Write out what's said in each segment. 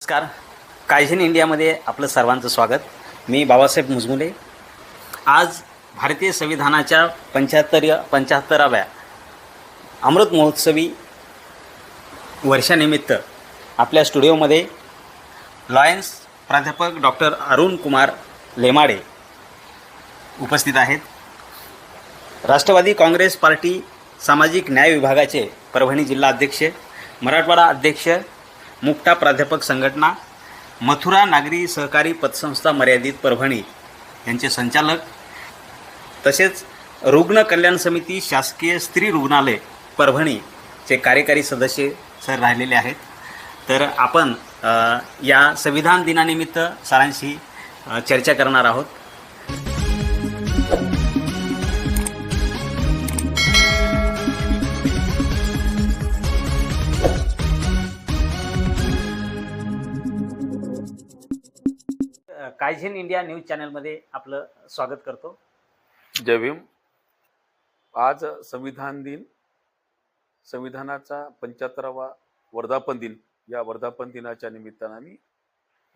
नमस्कार. कायझेन इंडियामध्ये आपलं सर्वांचं स्वागत. मी बाबासाहेब मुजमुले. आज भारतीय संविधानाच्या 75व्या अमृत महोत्सवी वर्षानिमित्त आपल्या स्टुडिओमध्ये लॉयन्स प्राध्यापक डॉक्टर अरुण कुमार लेमाडे उपस्थित आहेत. राष्ट्रवादी काँग्रेस पार्टी सामाजिक न्याय विभागाचे परभणी जिल्हा अध्यक्ष, मराठवाडा अध्यक्ष, मुक्ता प्राध्यापक संघटना, मथुरा नागरी सहकारी पतसंस्था मर्यादित परभणी यांचे संचालक, तसेच रुग्ण कल्याण समिती शासकीय स्त्री रुग्णालय परभणीचे कार्यकारी सदस्य सर राहिलेले आहेत. तर आपण या संविधान दिनानिमित्त सरांशी चर्चा करणार आहोत. कायझेन इंडिया न्यूज चॅनलमध्ये आपलं स्वागत करतो. जय भीम. आज संविधान दिन, संविधानाचा 75वा वर्धापन दिन. या वर्धापन दिनाच्या निमित्तानं मी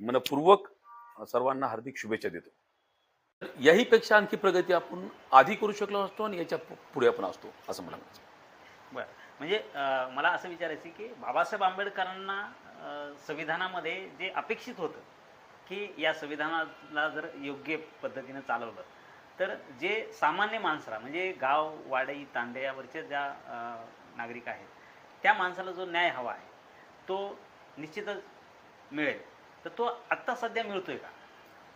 मनपूर्वक सर्वांना हार्दिक शुभेच्छा देतो. याही पेक्षा आणखी प्रगती आपण आधी करू शकलो असतो आणि याच्या पुढे आपण असतो असं मला म्हणायचं. बरं, म्हणजे मला असं विचारायचं की बाबासाहेब आंबेडकरांना संविधानामध्ये जे अपेक्षित होतं की या संविधानाला जर योग्य पद्धतीने चालवलं तर जे सामान्य माणसाला, म्हणजे गाव वाडी तांड्यावरचे ज्या नागरिक आहेत त्या माणसाला जो न्याय हवा आहे तो निश्चितच मिळेल. तर तो आत्ता सध्या मिळतोय का,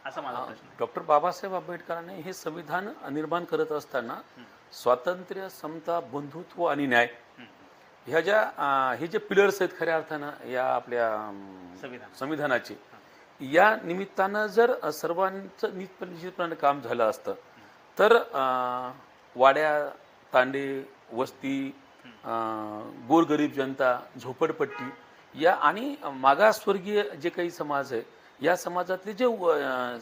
असा माझा प्रश्न आहे. डॉक्टर बाबासाहेब आंबेडकरांनी हे संविधान निर्माण करत असताना स्वातंत्र्य, समता, बंधुत्व आणि न्याय ह्या ज्या हे जे पिलर्स आहेत खऱ्या अर्थानं या आपल्या संविधानाचे, या निमित्तानं जर सर्वांचं निश्चितपणे काम झालं असतं तर वाड्या तांडे, वस्ती, गोरगरीब जनता, झोपडपट्टी या आणि मागासवर्गीय जे काही समाज आहे या समाजातले जे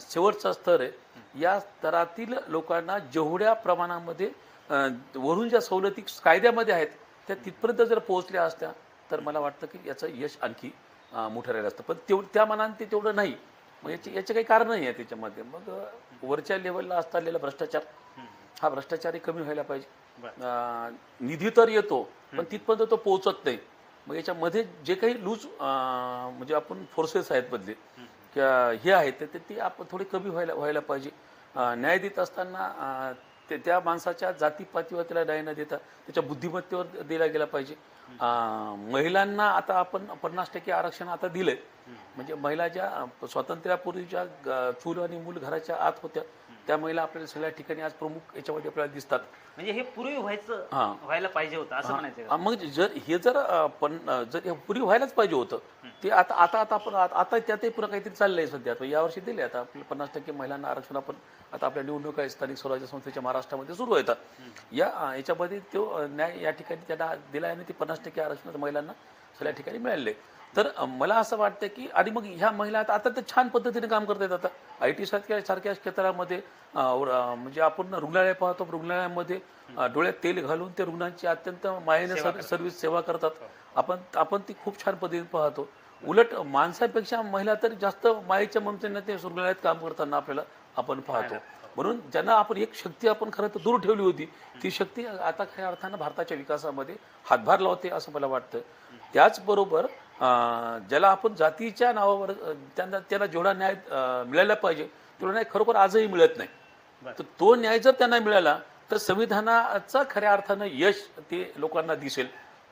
शेवटचा स्तर आहे या स्तरातील लोकांना जेवढ्या प्रमाणामध्ये वरून ज्या सवलती कायद्यामध्ये आहेत त्या तिथपर्यंत जर पोहोचल्या असत्या तर मला वाटतं की याचं यश आणखी मोठं राहिलं असतं. पण त्या मानाने ते तेवढं नाही. मग याचे काही कारण नाही आहे त्याच्यामध्ये. मग वरच्या लेवलला असलेला भ्रष्टाचार, हा भ्रष्टाचारही कमी व्हायला पाहिजे. निधी तर येतो पण तिथपर्यंत तो पोहोचत नाही. मग याच्यामध्ये जे काही लूज म्हणजे आपण फोर्सेस आहेत बदले हे आहेत ते आपण थोडे कमी व्हायला पाहिजे. न्याय देत असताना त्या माणसाच्या जातीपातीवर त्याला न्याय न देता त्याच्या बुद्धिमत्तेवर दिला गेला पाहिजे. महिलांना आता आपण 50% आरक्षण आता दिलंय. म्हणजे महिला ज्या स्वातंत्र्यापूर्वीच्या चूल आणि मूल घराच्या आत होत्या त्या महिला आपल्याला सगळ्या ठिकाणी आज प्रमुख याच्यामध्ये आपल्याला दिसतात. म्हणजे हे पूर्वी व्हायला पाहिजे होतं असं म्हणायचं. मग जर पूर्वी व्हायलाच पाहिजे होतं ते आता त्यातही पुन्हा काहीतरी चाललंय सध्या. यावर्षी दिले आता आपल्याला 50% महिलांना आरक्षण. आपण आता आपल्या निवडणुका आहे स्थानिक स्वराज्य संस्थेच्या महाराष्ट्रामध्ये सुरू येतात. याच्यामध्ये तो न्याय या ठिकाणी त्यांना दिला आहे आणि ते 50% आरक्षण महिलांना सगळ्या ठिकाणी मिळाले. तर मला असं वाटतं की आणि मग ह्या महिला आता तर छान पद्धतीने काम करतात. आता IT सारख्या क्षेत्रामध्ये म्हणजे आपण रुग्णालय पाहतो, रुग्णालयामध्ये डोळ्यात तेल घालून ते रुग्णांची अत्यंत मायेने सर्व्हिस सेवा करतात. आपण ती खूप छान पद्धतीने पाहतो. उलट माणसापेक्षा महिला तर जास्त मायेच्या ममतेने ते रुग्णालयात काम करताना आपण पाहतो. म्हणून ज्यांना आपण एक शक्ती आपण खरं तर दूर ठेवली होती ती शक्ती आता खऱ्या अर्थानं भारताच्या विकासामध्ये हातभार लावते असं मला वाटतं. त्याचबरोबर ज्याला आपण जातीच्या नावावर त्यांना जेवढा न्याय मिळायला पाहिजे तेवढा न्याय खरोखर आजही मिळत नाही. तर तो न्याय जर त्यांना मिळाला तर संविधानाचा खऱ्या अर्थानं यश ते लोकांना दिसेल.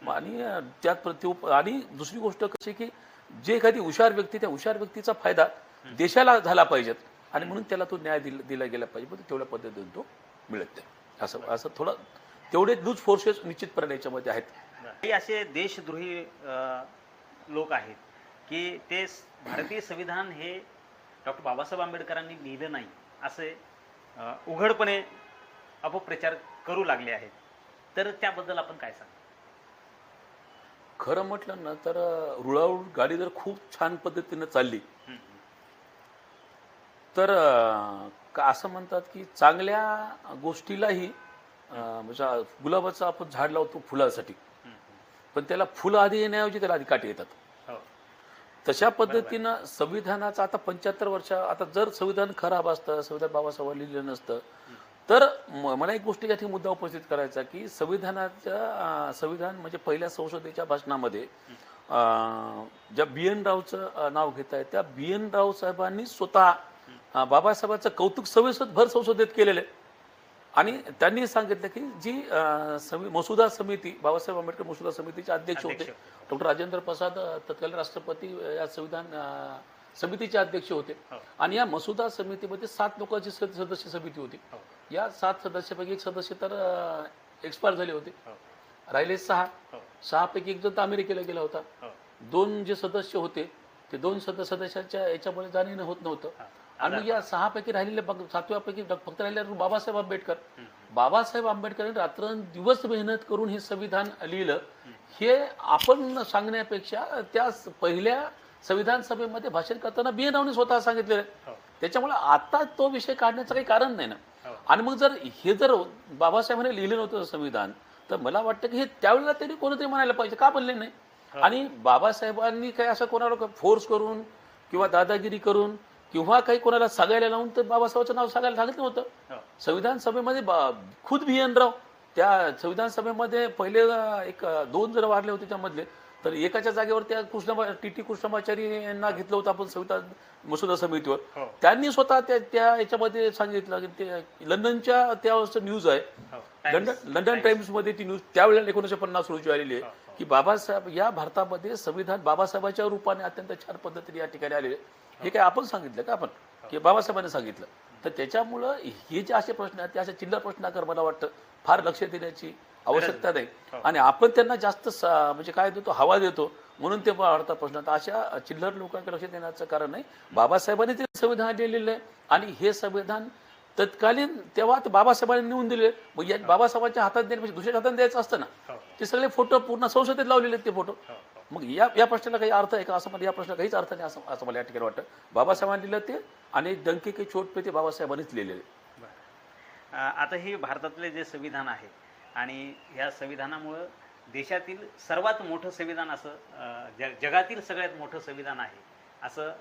आणि आणि दुसरी गोष्ट कशी की जे एखादी हुशार व्यक्ती, त्या हुशार व्यक्तीचा फायदा देशाला झाला पाहिजेत आणि म्हणून त्याला तो न्याय दिला गेला पाहिजे. पण तेवढ्या पद्धतीने तो मिळत नाही. असं थोडं तेवढे लूज फोर्सेस निश्चितपणे याच्यामध्ये आहेत. काही असे देशद्रोही लोक आहेत की ते भारतीय संविधान हे डॉक्टर बाबासाहेब आंबेडकरांनी लिहिलं नाही असे उघडपणे अपप्रचार करू लागले आहेत. तर त्याबद्दल आपण काय सांगा? खरं म्हटलं ना तर रुळावून गाडी जर खूप छान पद्धतीने चालली तर असं म्हणतात की चांगल्या गोष्टीलाही म्हणजे गुलाबाचं आपण झाड लावतो फुलासाठी, पण त्याला फुलं आधी येण्याऐवजी त्याला आधी काटे येतात. तशा पद्धतीनं संविधानाचा आता 75 वर्ष आता जर संविधान खराब असतं, संविधान बाबासाहेब लिहिलं नसतं, तर मला एक गोष्ट या ठिकाणी मुद्दा उपस्थित करायचा की संविधान म्हणजे पहिल्या संसदेच्या भाषणामध्ये ज्या BN रावचं नाव घेत आहे, त्या BN राव साहेबांनी स्वतः बाबासाहेबांचं कौतुक सविस्तर भर संसदेत केलेलं आहे. आणि त्यांनी सांगितलं की जी मसुदा समिती, बाबासाहेब आंबेडकर मसुदा समितीचे अध्यक्ष होते डॉक्टर राजेंद्र प्रसाद, तत्कालीन राष्ट्रपती या संविधान समितीचे अध्यक्ष होते. आणि या मसुदा समितीमध्ये 7 लोकांची सदस्य समिती होती. या 7 सदस्यापैकी एक सदस्य तर एक्सपायर झाले होते, राहिले 6 पैकी एक जण तर अमेरिकेला गेला होता. 2 जे सदस्य होते ते 2 सदस्याच्या याच्यामुळे जाणं होत नव्हतं. आणि मग या 6 पैकी राहिलेले 7व्या पैकी फक्त राहिले बाबासाहेब आंबेडकर. बाबासाहेब आंबेडकरांनी रात्रंदिवस मेहनत करून हे संविधान लिहिलं, हे आपण सांगण्यापेक्षा त्या पहिल्या संविधान सभेमध्ये भाषण करताना BN रावने स्वतः सांगितलेलं आहे. त्याच्यामुळे आता तो विषय काढण्याचं काही कारण नाही ना. आणि मग जर बाबासाहेबांनी लिहिलं नव्हतं संविधान, तर मला वाटतं की हे त्यावेळेला तरी कोणतरी म्हणायला पाहिजे, का बनले नाही. आणि बाबासाहेबांनी काही असं कोणाला फोर्स करून किंवा दादागिरी करून किंवा काही कोणाला सांगायला लावून तर बाबासाहेबांचं नाव सांगायला सांगितलं होतं. संविधान सभेमध्ये खुद BN राव त्या संविधान सभेमध्ये पहिले 2 जण वारले होते त्यामधले, तर एकाच्या जागेवर त्या TT कृष्णमाचारी यांना घेतलं होतं आपण संविधान मसुदा समितीवर. त्यांनी स्वतः त्या याच्यामध्ये सांगितलं की ते लंडनच्या त्यावेळेस न्यूज आहे, लंडन टाइम्समध्ये ती न्यूज त्यावेळेला 1950 रोजी आलेली आहे की बाबासाहेब या भारतामध्ये संविधान बाबासाहेबांच्या रूपाने अत्यंत छान पद्धतीने या ठिकाणी आलेले. हे काय आपण सांगितलं का आपण की बाबासाहेबांनी सांगितलं. तर त्याच्यामुळं हे जे असे प्रश्न आहेत ते असे चिल्लर प्रश्नाकर मला वाटतं फार लक्ष देण्याची आवश्यकता नाही. आणि आपण त्यांना जास्त म्हणजे काय देतो, हवा देतो म्हणून ते वाढतात प्रश्न. तर अशा चिल्लर लोकांकडे लक्ष देण्याचं कारण नाही. बाबासाहेबांनी ते संविधान लिहिलेलं आहे आणि हे संविधान तत्कालीन तेव्हा बाबासाहेबांनी नेऊन दिले. मग या बाबासाहेबांच्या हातात देण्यापेक्षा दुसऱ्या हातात द्यायचं असतं ना. ते सगळे फोटो पूर्ण संसदेत लावलेले आहेत ते फोटो. मग या प्रश्नाला काही अर्थ आहे का असं मला या प्रश्नाला काहीच अर्थ नाही असं मला या ठिकाणी वाटतं. बाबासाहेबांनी लिहिलं ते आणि डंके के चोट पे ते बाबासाहेबांनीच लिहिलेले. आता हे भारतातले जे संविधान आहे आणि या संविधानामुळं देशातील सर्वात मोठं संविधान असं जगातील सगळ्यात मोठं संविधान आहे असं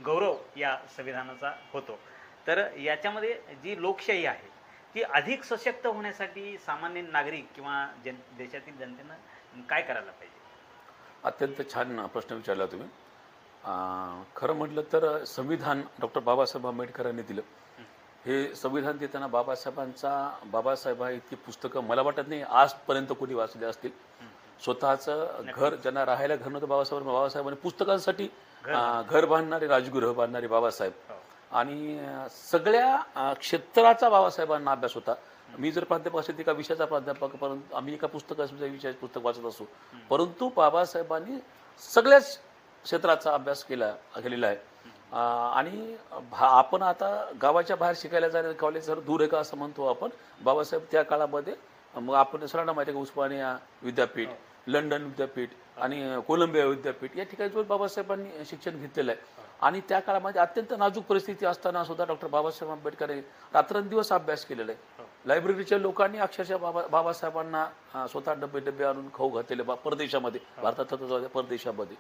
गौरव या संविधानाचा होतो. तर याच्यामध्ये जी लोकशाही आहे ती अधिक सशक्त होण्यासाठी सामान्य नागरिक किंवा देशातील जनतेनं काय करायला पाहिजे? अत्यंत छान प्रश्न विचारला तुम्ही. खरं म्हटलं तर संविधान डॉक्टर बाबासाहेब आंबेडकरांनी दिलं. हे संविधान देताना बाबासाहेब इतकी पुस्तकं मला वाटत नाही आजपर्यंत कोणी वाचले असतील. स्वतःचं घर, ज्यांना राहायला घर नव्हतं बाबासाहेबांनी पुस्तकांसाठी घर बांधणारे, राजगृह बांधणारे बाबासाहेब. आणि सगळ्या क्षेत्राचा बाबासाहेबांना अभ्यास होता. मी जर प्राध्यापक असेल एका विषयाचा प्राध्यापक, परंतु आम्ही एका विषयाचे पुस्तक वाचत असो, परंतु बाबासाहेबांनी सगळ्याच क्षेत्राचा अभ्यास केलेला आहे. आणि आपण आता गावाच्या बाहेर शिकायला जाण्याचं कॉलेज जर दूर आहे का असं म्हणतो आपण. बाबासाहेब त्या काळामध्ये मग आपण सगळ्यांना माहिती आहे की उस्मानिया विद्यापीठ, लंडन विद्यापीठ आणि कोलंबिया विद्यापीठ या ठिकाणी बाबासाहेबांनी शिक्षण घेतलेलं आहे. आणि त्या काळामध्ये अत्यंत नाजूक परिस्थिती असताना सुद्धा डॉक्टर बाबासाहेब आंबेडकरांनी रात्रंदिवस अभ्यास केलेला आहे. लायब्ररीच्या लोकांनी अक्षरशः बाबासाहेबांना स्वतः डबे आणून खाऊ घातलेले परदेशामध्ये, भारतात परदेशामध्ये.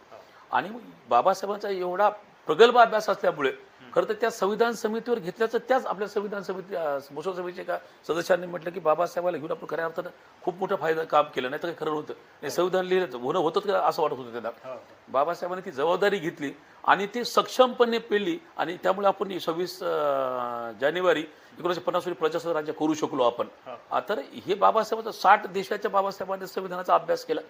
आणि बाबासाहेबांचा एवढा प्रगल्भ अभ्यास असल्यामुळे खरं तर त्या संविधान समितीवर घेतल्याचं त्याच आपल्या संविधान समिती मसुदा समितीच्या एका सदस्यांनी म्हटलं की बाबासाहेबांना घेऊन आपण खऱ्या अर्थानं खूप मोठं फायदा काम केलं, नाही तर काही खरं नव्हतं. हे संविधान लिहिलं होणं होतं का असं वाटत होतं त्यांना. बाबासाहेबांनी ती जबाबदारी घेतली आणि ती सक्षमपणे पेलली. आणि त्यामुळे आपण 26 जानेवारी 1950 रोजी प्रजासत्ताक राज्य करू शकलो आपण. तर हे बाबासाहेबांचा 60 देशाच्या बाबासाहेबांनी संविधानाचा अभ्यास केला.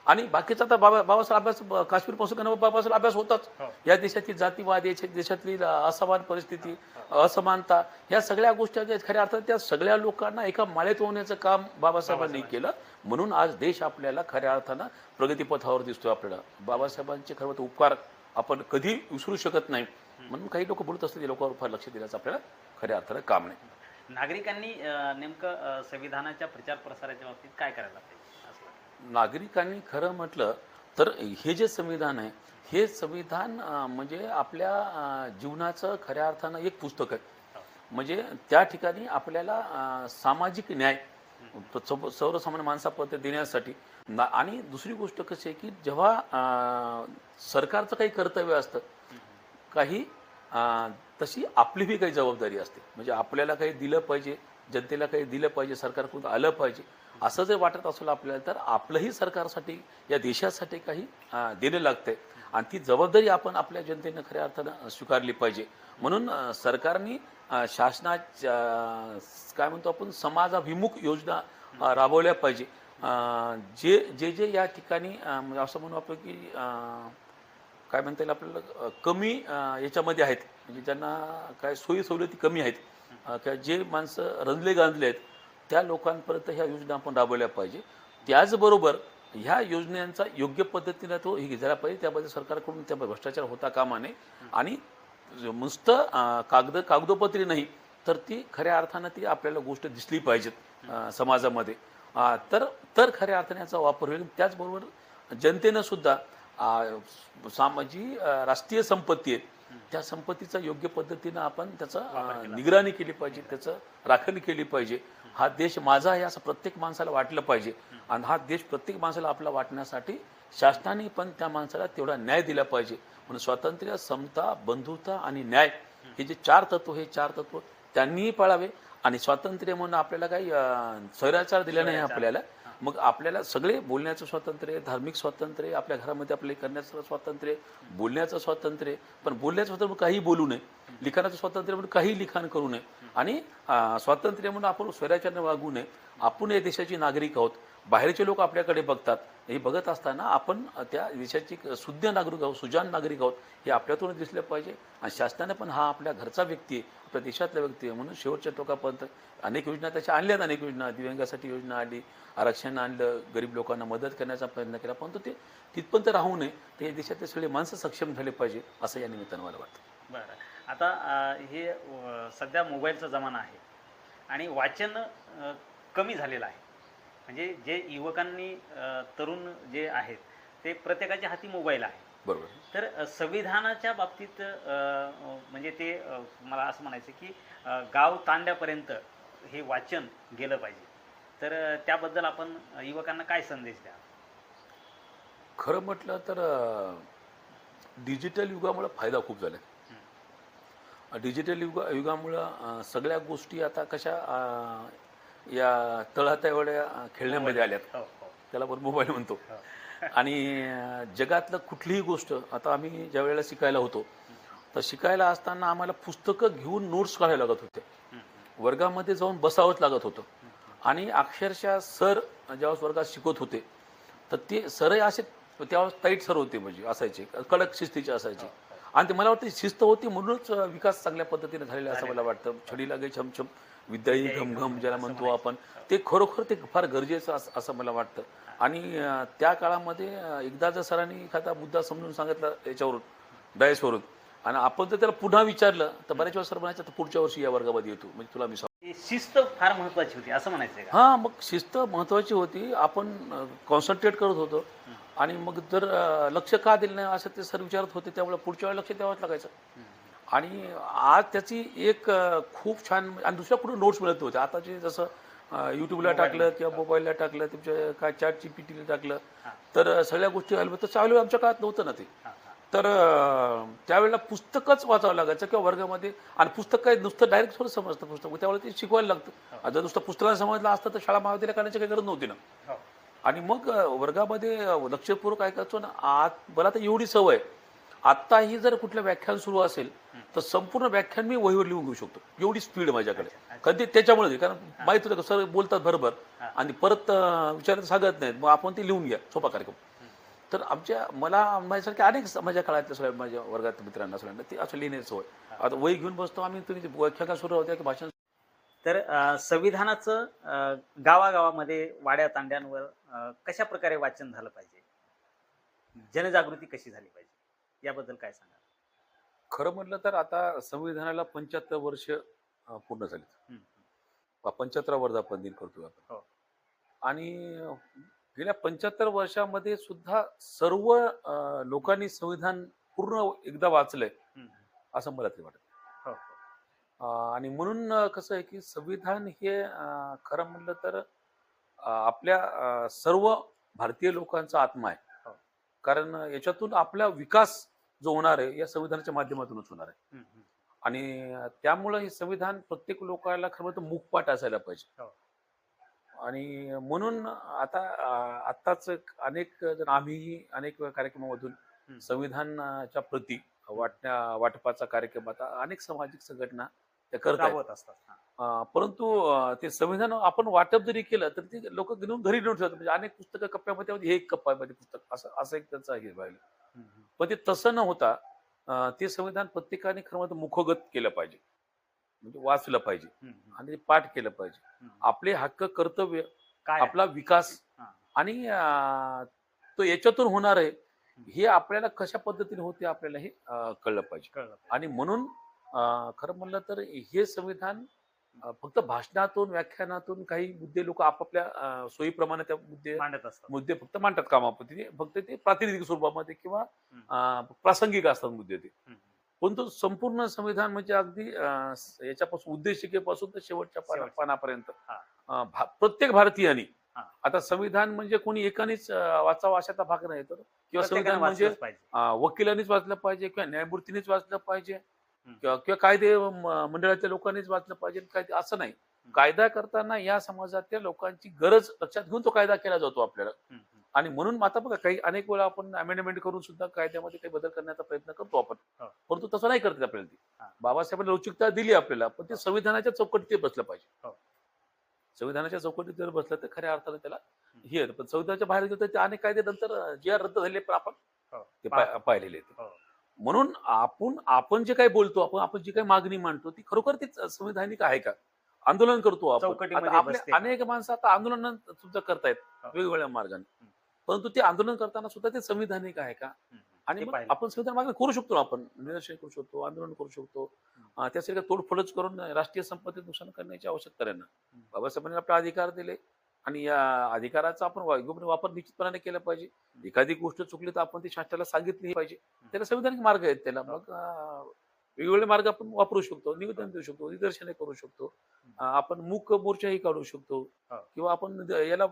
आणि बाकीचा तर बाबासाहेब अभ्यास काश्मीर पासून बाबासाहेब अभ्यास होताच. या देशातील जातीवाद, या देशातली असमान परिस्थिती, असमानता, या सगळ्या गोष्टी खऱ्या अर्थात त्या सगळ्या लोकांना एका माळेत होण्याचं काम बाबासाहेबांनी केलं. म्हणून आज देश आपल्याला खऱ्या अर्थानं प्रगतीपथावर दिसतोय. आपल्याला बाबासाहेबांचे खरं तर उपकार आपण कधी विसरू शकत नाही. म्हणून काही लोक बोलत असतात, लोकांवर फार लक्ष देण्याचं आपल्याला खऱ्या अर्थानं काम नाही. नागरिकांनी नेमकं संविधानाच्या प्रचार प्रसाराच्या बाबतीत काय करायला पाहिजे? नागरिकांनी खरं म्हटलं तर हे जे संविधान आहे, हे संविधान म्हणजे आपल्या जीवनाचं खऱ्या अर्थानं एक पुस्तक आहे. म्हणजे त्या ठिकाणी आपल्याला सामाजिक न्याय सर्वसामान्य माणसापर्यंत देण्यासाठी आणि दुसरी गोष्ट कशी आहे की जेव्हा सरकारचं काही कर्तव्य असतं, काही तशी आपली बी काही जबाबदारी असते. म्हणजे आपल्याला काही दिलं पाहिजे, जनतेला काही दिलं पाहिजे, सरकारकडून आलं पाहिजे असं जर वाटत असेल आपल्याला, तर आपलंही सरकारसाठी, या देशासाठी काही देणं लागतंय आणि ती जबाबदारी आपण आपल्या जनतेनं खऱ्या अर्थानं स्वीकारली पाहिजे. म्हणून सरकारने शासनाच्या काय म्हणतो आपण समाजाभिमुख योजना राबवल्या पाहिजे. जे जे जे या ठिकाणी म्हणजे असं म्हणू आपण की काय म्हणता येईल आपल्याला कमी याच्यामध्ये आहेत, म्हणजे ज्यांना काय सोयी सवलती कमी आहेत, किंवा जे माणसं रंजले गांजले आहेत त्या लोकांपर्यंत ह्या योजना आपण राबवल्या पाहिजे. त्याचबरोबर ह्या योजनांचा योग्य पद्धतीने तो हे झाला पाहिजे. त्याबद्दल सरकारकडून त्या भ्रष्टाचार होता कामा नये आणि नुसतं कागदोपत्री नाही, तर ती खऱ्या अर्थानं ती आपल्याला गोष्ट दिसली पाहिजेत समाजामध्ये. तर तर खऱ्या अर्थाने याचा वापर होईल. त्याचबरोबर जनतेनं सुद्धा जी राष्ट्रीय संपत्ती आहे त्या संपत्तीचा योग्य पद्धतीनं आपण त्याचं निगराणी केली पाहिजे, त्याचं राखण केली पाहिजे. हा देश माझा आहे असं प्रत्येक माणसाला वाटलं पाहिजे आणि हा देश प्रत्येक माणसाला आपला वाटण्यासाठी शासनाने पण त्या माणसाला तेवढा न्याय दिला पाहिजे. म्हणून स्वातंत्र्य, समता, बंधुता आणि न्याय हे जे चार तत्व, हे चार तत्व त्यांनीही पाळावे. आणि स्वातंत्र्य म्हणून आपल्याला काही स्वैराचार दिला नाही आपल्याला. मग आपल्याला सगळे बोलण्याचं स्वातंत्र्य, धार्मिक स्वातंत्र्य, आपल्या घरामध्ये आपले करण्याचं स्वातंत्र्य, बोलण्याचं स्वातंत्र्य, पण बोलण्याचं स्वातंत्र्य काही बोलू नये, लिखाणाचं स्वातंत्र्य म्हणून काही लिखाण करू नये आणि स्वातंत्र्य म्हणून आपण स्वैराचाराने वागू नये. आपण या देशाचे नागरिक आहोत. बाहेरचे लोक आपल्याकडे बघतात, हे बघत असताना आपण त्या देशाची शुद्ध नागरिक आहोत, सुजाण नागरिक आहोत हे आपल्यातूनच दिसलं पाहिजे. आणि शासनाने पण हा आपल्या घरचा व्यक्ती आहे, आपल्या देशातला व्यक्ती आहे. म्हणून शेवटच्या टोकापर्यंत अनेक योजना त्याच्या आणल्यात, अनेक योजना दिव्यांगासाठी योजना आली, आरक्षण आणलं, गरीब लोकांना मदत करण्याचा प्रयत्न केला, परंतु ते तिथपर्यंत राहू नये. तर या देशातले सगळे माणसं सक्षम झाले पाहिजे असं या निमित्तानं मला वाटतं. बरं, आता हे सध्या मोबाईलचा जमाना आहे आणि वाचन कमी झालेलं आहे. म्हणजे जे युवकांनी तरुण जे आहेत ते प्रत्येकाच्या हाती मोबाईल आहे. बरोबर. तर संविधानाच्या बाबतीत म्हणजे ते मला असं म्हणायचं की गाव तांड्यापर्यंत हे वाचन गेलं पाहिजे. तर त्याबद्दल आपण युवकांना काय संदेश द्या? खरं म्हटलं तर डिजिटल युगामुळे फायदा खूप झाला. डिजिटल युगामुळं सगळ्या गोष्टी आता कशा या तळहाता एवढ्या खेळण्यामध्ये आल्यात, त्याला आपण मोबाईल म्हणतो. आणि जगातलं कुठलीही गोष्ट, आता आम्ही ज्या वेळेला शिकायला होतो तर शिकायला असताना आम्हाला पुस्तकं घेऊन नोट्स काढायला लागत होते, वर्गामध्ये जाऊन बसावंच लागत होतं. आणि अक्षरशः सर ज्यावेळेस वर्गात शिकवत होते तर ते सरही असे त्यावेळेस टाईट सर होते, म्हणजे असायचे कडक शिस्तीचे असायचे. आणि ते मला वाटतं शिस्त होती म्हणूनच विकास चांगल्या पद्धतीने झालेला असं मला वाटतं. छडी लागे छमछम विद्याही घमघम ज्याला म्हणतो आपण, ते खरोखर ते फार गरजेचं असं मला वाटतं. आणि त्या काळामध्ये एकदा जर सरांनी एखादा मुद्दा समजून सांगितला याच्यावरून डायसवरून आणि आपण जर त्याला पुन्हा विचारलं तर बऱ्याच वेळा सर म्हणायचं तर पुढच्या वर्षी या वर्गामध्ये येतो, म्हणजे तुला मी शिस्त फार महत्वाची होती असं म्हणायचं. हां, मग शिस्त महत्वाची होती. आपण कॉन्सन्ट्रेट करत होतो आणि मग जर लक्ष का दिलं नाही असं ते सर विचारत होते, त्यामुळे पुढच्या वेळेला लक्ष द्यावंच लागायचं. आणि आज त्याची एक खूप छान आणि दुसऱ्या कुठे नोट्स मिळत होते. आताचे जसं यूट्यूबला टाकलं किंवा मोबाईलला टाकलं, तुमच्या काय चॅट जीपीटीला टाकलं तर सगळ्या गोष्टी आल्या. तर चालू आमच्या काळात नव्हतं ना ते. तर त्यावेळेला पुस्तकच वाचावं लागायचं किंवा वर्गामध्ये. आणि पुस्तक काय नुसतं डायरेक्ट थोडं समजतं पुस्तक, त्यावेळेला ते शिकवायला लागतं. जर नुसतं पुस्तकाला समजलं असतं तर शाळा महाविद्यालय करण्याची काही गरज नव्हती ना. आणि मग वर्गामध्ये लक्षपूर्वक ऐकायचो ना. मला तर एवढी सवय, आत्ताही जर कुठलं व्याख्यान सुरू असेल तर संपूर्ण व्याख्यान मी वहीवर लिहून घेऊ शकतो, एवढी स्पीड माझ्याकडे. कधी त्याच्यामुळे, कारण माहित होतं सर बोलतात बरोबर आणि परत विचारायला सांगत नाहीत, मग आपण ते लिहून घ्या, सोपा कार्यक्रम. तर मला माझ्यासारख्या अनेक माझ्या काळातल्या सगळ्या माझ्या वर्गात मित्रांना सगळ्यांना ते असं लिहिण्याची सवय. आता वही घेऊन बसतो आम्ही, तुम्ही व्याख्यान सुरू होत्या की भाषण. तर संविधानाचं गावागावामध्ये वाड्या तांड्यांवर कशा प्रकारे वाचन झालं पाहिजे, जनजागृती कशी झाली पाहिजे, याबद्दल काय सांगा? खरं म्हटलं तर आता संविधानाला 75 वर्ष पूर्ण झाली. 75 वर्धापन दिन करतोय आपण. आणि गेल्या 75 वर्षामध्ये सुद्धा सर्व लोकांनी संविधान पूर्ण एकदा वाचलंय असं मला तरी वाटतं. आणि म्हणून कसं आहे की संविधान हे खरं म्हटलं तर आपल्या सर्व भारतीय लोकांचा आत्मा आहे. हो. कारण याच्यातून आपला विकास जो होणार आहे या संविधानाच्या माध्यमातूनच होणार आहे. हम्म, हम्म. आणि त्यामुळं हे संविधान प्रत्येक लोकांना खरं तर मुखपाठ असायला पाहिजे. हो. आणि म्हणून आत्ताच अनेक जण आम्हीही अनेक कार्यक्रमामधून हम्म. संविधानाच्या प्रती वाटपाचा कार्यक्रम आता अनेक सामाजिक संघटना त्या करत आहेत. राबवत असतात. हा. परंतु ते संविधान आपण वाटप जरी केलं तर ते लोक घेऊन घरी नेऊन ठेवतात. म्हणजे अनेक पुस्तकं कप्प्यामध्ये हे एक कप्प्यामध्ये पुस्तक असं एक त्यांचं हे राहिलं. हम्म, हम्म. पण ते तसं न होता ते संविधान प्रत्येकाने खरं म्हणजे मुखगत केलं पाहिजे, म्हणजे वाचलं पाहिजे हम्म, हम्म. आणि ते पाठ केलं पाहिजे. हम्म. आपले हक्क, कर्तव्य, काय आहे? आपला विकास हा. आणि तो याच्यातून होणार आहे हे आपल्याला कशा पद्धतीने होते आपल्याला हे कळलं पाहिजे. कळलं पाहिजे. आणि म्हणून खरं म्हणलं तर हे संविधान फक्त भाषणातून, व्याख्यानातून काही मुद्दे लोक आपापल्या सोयीप्रमाणे त्या मांडत असतात. मुद्दे फक्त मांडतात कामापुरते. फक्त ते प्रातिनिधिक स्वरूपामध्ये किंवा प्रासंगिक असतात मुद्दे ते. हम्म. पण तो संपूर्ण संविधान म्हणजे अगदी याच्यापासून उद्देशिकेपासून तर शेवटच्या शेवटच्या. पानापर्यंत हा. प्रत्येक भारतीयाने हा. आता संविधान म्हणजे कोणी एकानेच वाचावं अशाचा भाग नाही तर किंवा प्रत्येकाने संविधान म्हणजे वाचलंच पाहिजे. वकिलांनीच वाचलं पाहिजे किंवा न्यायमूर्तीनेच वाचलं पाहिजे हम्म. किंवा कायदे मंडळाच्या लोकांनीच वाचलं पाहिजे काय असं नाही. कायदा करताना या समाजातल्या लोकांची गरज लक्षात घेऊन तो कायदा केला जातो आपल्याला. हम्म, हम्म. आणि म्हणून आता बघा काही अनेक वेळा आपण अमेंडमेंट करून सुद्धा कायद्यामध्ये काही बदल करण्याचा प्रयत्न करतो आपण. हो. परंतु तसं नाही करत आपल्याला ती. हा. बाबासाहेबांनी लवचिकता दिली आपल्याला पण ते हो. संविधानाच्या चौकटीत ते बसलं पाहिजे. हो. संविधानाच्या चौकटीत जर बसलं तर खऱ्या अर्थानं त्याला हे आहे. पण संविधानाच्या बाहेर गेलं तर ते अनेक कायदे नंतर जे रद्द झाले पण आपण हो. ते पाहिलेले आहेत. हो. म्हणून आपण जे काही बोलतो आपण जी काही मागणी मांडतो ती खरोखर ती संविधानिक आहे का? आंदोलन करतो आपण. चौकटीमध्ये आता आपले बसते का? अनेक माणसं आता आंदोलन सुद्धा करतायत हो. वेगवेगळ्या मार्गाने. हम्म. परंतु ते आंदोलन करताना सुद्धा ते संविधानिक आहे का? हम्म, हम्म. आणि ते मग पाहिलं. आपण संविधान मागणी करू शकतो ना, आपण निदर्शन करू शकतो, आंदोलन करू शकतो. त्यासाठी काही तोडफोडच करून राष्ट्रीय संपत्तीत नुकसान करण्याची आवश्यकता नाही ना. हम्म. बाबासाहेबांनी आपला अधिकार दिले आणि या अधिकाराचा आपण योग्य वापर निश्चितपणाने केला पाहिजे. एखादी गोष्ट चुकली तर आपण ती शासनाला सांगितली पाहिजे. त्याला संविधानिक मार्ग आहेत त्याला. मग वेगवेगळे मार्ग आपण वापरू शकतो, निवेदन देऊ शकतो, निदर्शने करू शकतो, आपण मूक मोर्चाही काढू शकतो हो. किंवा आपण याला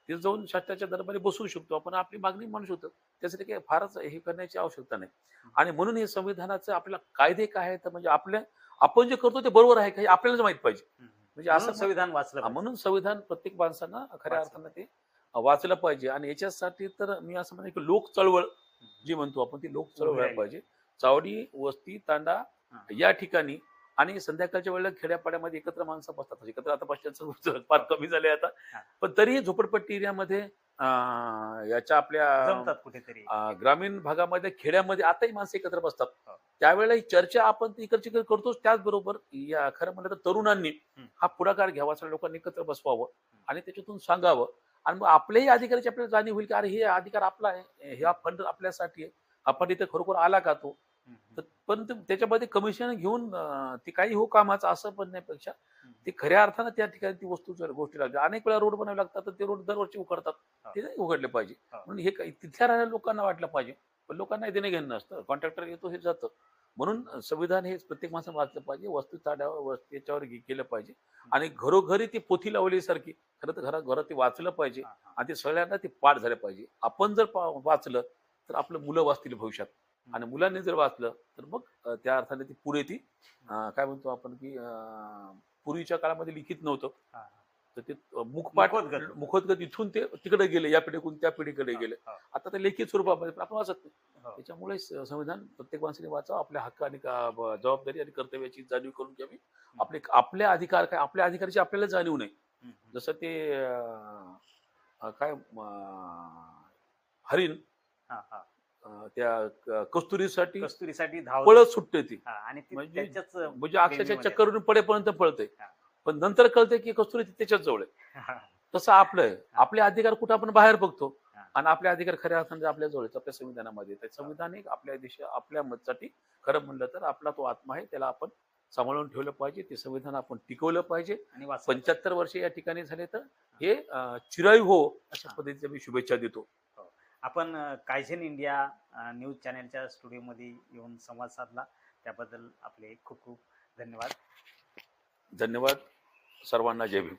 तिथे जाऊन शासनाच्या दरबारी बसवू शकतो. आपण आपली मागणी मांडू शकतो. त्यासाठी काही फारच हे करण्याची आवश्यकता नाही. आणि म्हणून हे संविधानाचं आपल्याला कायदे काय आहेत म्हणजे आपण जे करतो ते बरोबर आहे का हे आपल्यालाच माहित पाहिजे. हम्म. म्हणजे म्हणून असं संविधान वाचलं पाहिजे. म्हणून संविधान प्रत्येक माणसानं खऱ्या वाचलं अर्थानं ते वाचलं पाहिजे. आणि याच्यासाठी तर मी असं म्हणेन की लोक चळवळ हम्म. जी म्हणतो आपण ती लोक उभी चळवळ राहिली. पाहिजे. चावडी, वस्ती, तांडा हा. या ठिकाणी आणि संध्याकाळच्या वेळेला खेड्यापाड्यामध्ये एकत्र माणसं बसतात. एकत्र आता बसण्याचं फार कमी झालंय आता. हा. पण तरीही झोपडपट्टी एरियामध्ये याच्या आपल्या जमतात कुठेतरी. ग्रामीण भागामध्ये खेड्यामध्ये आताही माणसं एकत्र बसतात. हो. त्यावेळेला ही चर्चा आपण इकडची करतोच. त्याचबरोबर या खरं म्हणलं तर तरुणांनी हा पुढाकार घ्यावा, सगळ्या लोकांनी एकत्र बसवावं आणि त्याच्यातून सांगावं. आणि मग आपल्याही अधिकाराची आपल्याला जाणीव होईल की अरे हे अधिकार आपला आहे, हा फंड आपल्यासाठी आहे, आपण इथे खरोखर आला का तो. हम्म. पण त्याच्यामध्ये कमिशन घेऊन ते काही हो कामाचं असं बनण्यापेक्षा ते खऱ्या अर्थानं त्या ठिकाणी ती वस्तू गोष्टी लागतात. अनेक वेळा रोड बनावे लागतात तर ते रोड दरवर्षी उघडतात. ते नाही उघडले पाहिजे. हो. म्हणून हे तिथल्या राहणाऱ्या लोकांना वाटलं पाहिजे. पण लोकांना देणं घेणं नसतं. कॉन्ट्रॅक्टर येतो हे जातं. म्हणून संविधान हे प्रत्येक माणसानं वाचलं पाहिजे. वस्तू ताड्यावर याच्यावर केलं पाहिजे. आणि घरोघरी ती पोथी लावल्यासारखी खरं तर घरात ते वाचलं पाहिजे. हा, हा. आणि ते सगळ्यांना ते पाठ झालं पाहिजे. आपण जर वाचलं तर आपलं मुलं वाचतील भविष्यात. आणि मुलांनी जर वाचलं तर मग त्या अर्थाने ती पुढे ती काय म्हणतो आपण की पूर्वीच्या काळामध्ये लिखित नव्हतं. हा, हा. तर ते मुखपाठ मुखोद्गत. मुखोद्गत इथून ते तिकडे गेले, या पिढीकडून त्या पिढीकडे गेले. हो. आता ते लेखी स्वरूपामध्ये आपण वाचत नाही. हो. त्याच्यामुळे संविधान प्रत्येक माणसाने वाचावं. आपल्या हक्क आणि जबाबदारी आणि कर्तव्याची जाणीव करून घ्यावी. आपले अधिकार काय, आपल्या अधिकाराची आपल्याला जाणीव नाही. हम्म. जसं ते काय हरिण हा, हा. त्या कस्तुरीसाठी धाव. पळत सुटते ती. हा, आणि ती म्हणजे त्याच्याच अक्षरशः बेंबीमध्ये चक्करून पडेपर्यंत पळते. हा. पण नंतर कळते की कस्तुरी त्याच्याच जवळ आहे. हा. तसं आपलं आहे. आपले अधिकार कुठं आपण बाहेर बघतो हा. आणि आपले अधिकार खऱ्या अर्थाने आपल्या जवळ आहेत, आपल्या संविधानामध्ये. तर संविधान एक आपल्या आपल्या मतासाठी खरं म्हणलं तर आपला तो आत्मा आहे. त्याला आपण सांभाळून ठेवलं पाहिजे. ते संविधान आपण टिकवलं पाहिजे. आणि वाचलं 75 वर्ष या ठिकाणी झाले तर हे चिरायू हो अशा पद्धतीच्या मी शुभेच्छा देतो. आपण कायझेन इंडिया न्यूज चॅनलच्या स्टुडिओमध्ये येऊन संवाद साधला त्याबद्दल आपले खूप खूप धन्यवाद. धन्यवाद. सर्वांना जय भीम.